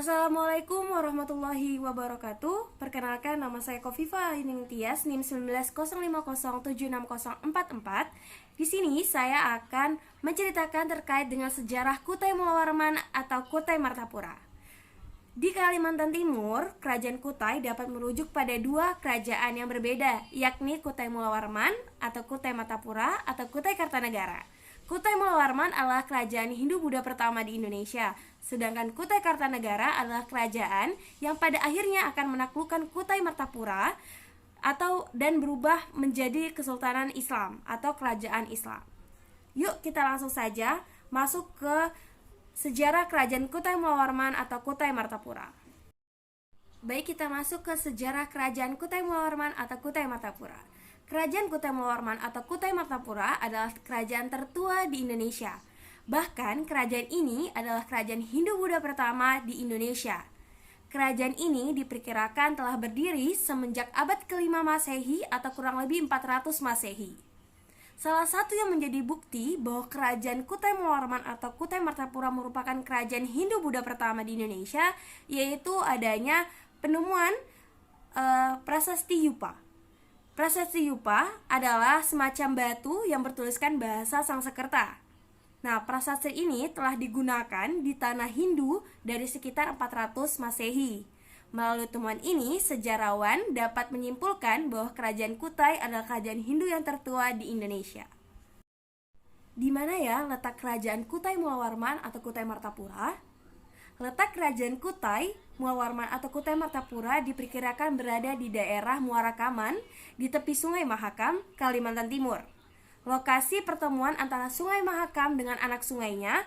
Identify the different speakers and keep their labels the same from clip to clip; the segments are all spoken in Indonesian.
Speaker 1: Assalamualaikum warahmatullahi wabarakatuh. Perkenalkan, nama saya Kofifa Yuning Tias, NIM 1905076044. Di sini saya akan menceritakan terkait dengan sejarah Kutai Mulawarman atau Kutai Martapura. Di Kalimantan Timur, Kerajaan Kutai dapat merujuk pada dua kerajaan yang berbeda, yakni Kutai Mulawarman atau Kutai Martapura atau Kutai Kartanegara. Kutai Mulawarman adalah kerajaan Hindu-Buddha pertama di Indonesia, sedangkan Kutai Kartanegara adalah kerajaan yang pada akhirnya akan menaklukkan Kutai Martapura dan berubah menjadi Kesultanan Islam atau Kerajaan Islam. Yuk kita langsung saja masuk ke sejarah kerajaan Kutai Mulawarman atau Kutai Martapura. Baik, kita masuk ke sejarah kerajaan Kutai Mulawarman atau Kutai Martapura. Kerajaan Kutai Mulawarman atau Kutai Martapura adalah kerajaan tertua di Indonesia. Bahkan kerajaan ini adalah kerajaan Hindu-Buddha pertama di Indonesia. Kerajaan ini diperkirakan telah berdiri semenjak abad ke-5 Masehi atau kurang lebih 400 Masehi. Salah satu yang menjadi bukti bahwa kerajaan Kutai Mulawarman atau Kutai Martapura merupakan kerajaan Hindu-Buddha pertama di Indonesia, yaitu adanya penemuan prasasti Yupa. Prasasti Yupa adalah semacam batu yang bertuliskan bahasa Sanskerta. Nah, prasasti ini telah digunakan di tanah Hindu dari sekitar 400 Masehi. Melalui temuan ini, sejarawan dapat menyimpulkan bahwa kerajaan Kutai adalah kerajaan Hindu yang tertua di Indonesia. Di mana ya letak kerajaan Kutai Mulawarman atau Kutai Martapura? Letak kerajaan Kutai Mulawarman atau Kutai Martapura diperkirakan berada di daerah Muara Kaman di tepi Sungai Mahakam, Kalimantan Timur. Lokasi pertemuan antara Sungai Mahakam dengan anak sungainya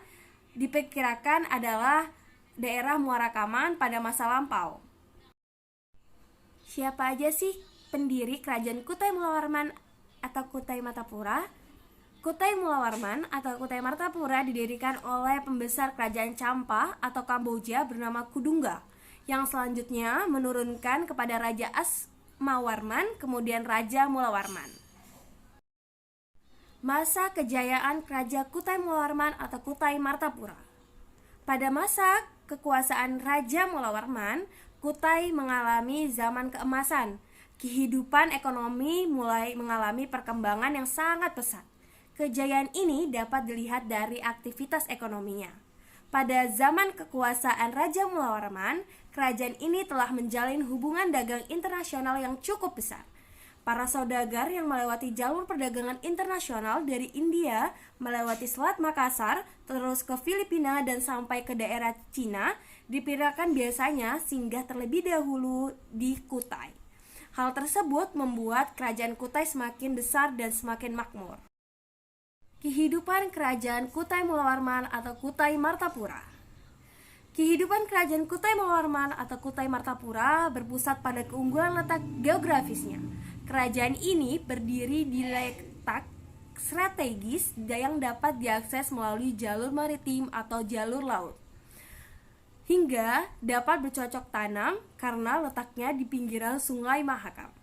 Speaker 1: diperkirakan adalah daerah Muara Kaman pada masa lampau. Siapa aja sih pendiri kerajaan Kutai Mulawarman atau Kutai Martapura? Kutai Mulawarman atau Kutai Martapura didirikan oleh pembesar kerajaan Champa atau Kamboja bernama Kudungga, yang selanjutnya menurunkan kepada Raja Asmawarman, kemudian Raja Mulawarman. Masa kejayaan Kerajaan Kutai Mulawarman atau Kutai Martapura. Pada masa kekuasaan Raja Mulawarman, Kutai mengalami zaman keemasan. Kehidupan ekonomi mulai mengalami perkembangan yang sangat pesat. Kejayaan ini dapat dilihat dari aktivitas ekonominya. Pada zaman kekuasaan Raja Mulawarman, kerajaan ini telah menjalin hubungan dagang internasional yang cukup besar. Para saudagar yang melewati jalur perdagangan internasional dari India, melewati Selat Makassar, terus ke Filipina dan sampai ke daerah Cina, diperkirakan biasanya singgah terlebih dahulu di Kutai. Hal tersebut membuat kerajaan Kutai semakin besar dan semakin makmur. Kehidupan Kerajaan Kutai Mulawarman atau Kutai Martapura. Kehidupan Kerajaan Kutai Mulawarman atau Kutai Martapura berpusat pada keunggulan letak geografisnya. Kerajaan ini berdiri di letak strategis yang dapat diakses melalui jalur maritim atau jalur laut, hingga dapat bercocok tanam karena letaknya di pinggiran Sungai Mahakam.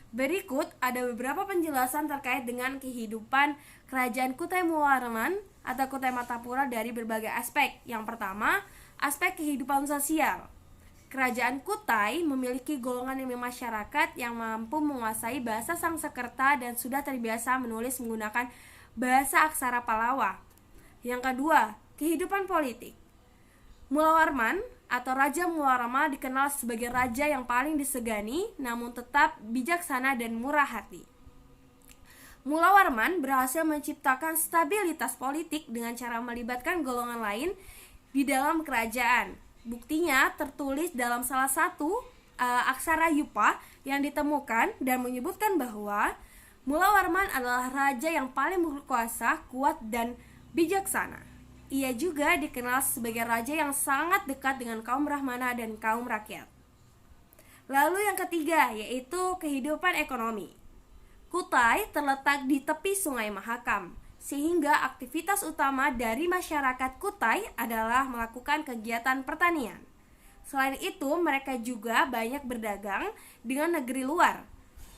Speaker 1: Berikut ada beberapa penjelasan terkait dengan kehidupan Kerajaan Kutai Mulawarman atau Kutai Martapura dari berbagai aspek. Yang pertama, aspek kehidupan sosial. Kerajaan Kutai memiliki golongan masyarakat yang mampu menguasai bahasa Sanskerta dan sudah terbiasa menulis menggunakan bahasa aksara Pallawa. Yang kedua, kehidupan politik. Mulawarman atau Raja Mulawarman dikenal sebagai raja yang paling disegani, namun tetap bijaksana dan murah hati. Mulawarman berhasil menciptakan stabilitas politik dengan cara melibatkan golongan lain di dalam kerajaan. Buktinya tertulis dalam salah satu aksara Yupa yang ditemukan dan menyebutkan bahwa Mulawarman adalah raja yang paling berkuasa, kuat, dan bijaksana. Ia juga dikenal sebagai raja yang sangat dekat dengan kaum Brahmana dan kaum rakyat. Lalu yang ketiga, yaitu kehidupan ekonomi. Kutai terletak di tepi Sungai Mahakam, sehingga aktivitas utama dari masyarakat Kutai adalah melakukan kegiatan pertanian. Selain itu, mereka juga banyak berdagang dengan negeri luar.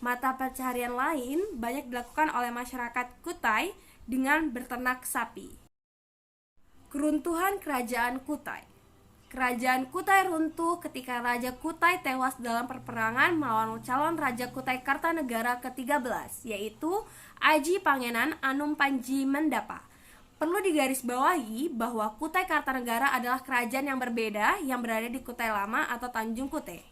Speaker 1: Mata pencaharian lain banyak dilakukan oleh masyarakat Kutai dengan berternak sapi. Keruntuhan Kerajaan Kutai. Kerajaan Kutai runtuh ketika Raja Kutai tewas dalam perperangan melawan calon Raja Kutai Kartanegara ke-13, yaitu Aji Pangenan Anum Panji Mendapa. Perlu digarisbawahi bahwa Kutai Kartanegara adalah kerajaan yang berbeda yang berada di Kutai Lama atau Tanjung Kutai.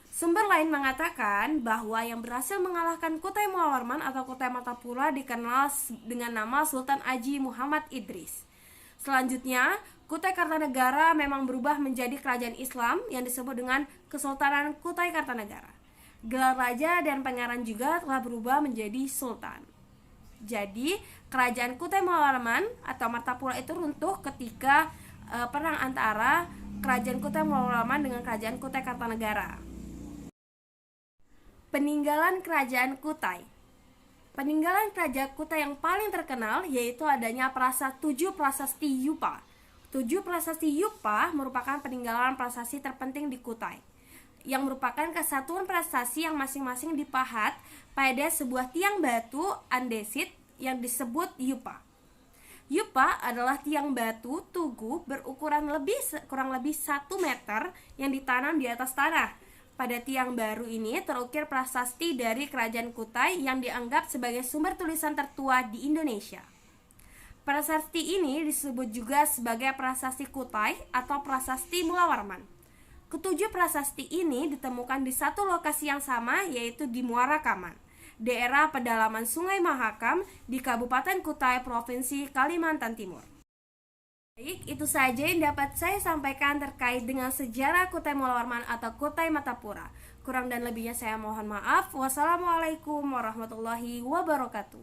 Speaker 1: Sumber lain mengatakan bahwa yang berhasil mengalahkan Kutai Muawarman atau Kutai Martapura dikenal dengan nama Sultan Aji Muhammad Idris. Selanjutnya, Kutai Kartanegara memang berubah menjadi kerajaan Islam yang disebut dengan Kesultanan Kutai Kartanegara. Gelar raja dan pangeran juga telah berubah menjadi sultan. Jadi, kerajaan Kutai Muawarman atau Martapura itu runtuh ketika perang antara kerajaan Kutai Muawarman dengan kerajaan Kutai Kartanegara. Peninggalan kerajaan Kutai. Peninggalan kerajaan Kutai yang paling terkenal yaitu adanya Tujuh Prasasti Yupa. Tujuh Prasasti Yupa merupakan peninggalan prasasti terpenting di Kutai, yang merupakan kesatuan prasasti yang masing-masing dipahat pada sebuah tiang batu andesit yang disebut yupa. Yupa adalah tiang batu tugu berukuran kurang lebih 1 meter yang ditanam di atas tanah. Pada tiang baru ini terukir prasasti dari Kerajaan Kutai yang dianggap sebagai sumber tulisan tertua di Indonesia. Prasasti ini disebut juga sebagai Prasasti Kutai atau Prasasti Muawarman. Ketujuh prasasti ini ditemukan di satu lokasi yang sama, yaitu di Muara Kaman, daerah pedalaman Sungai Mahakam di Kabupaten Kutai, Provinsi Kalimantan Timur. Baik, itu saja yang dapat saya sampaikan terkait dengan sejarah Kutai Muawarman atau Kutai Martapura. Kurang dan lebihnya saya mohon maaf. Wassalamualaikum warahmatullahi wabarakatuh.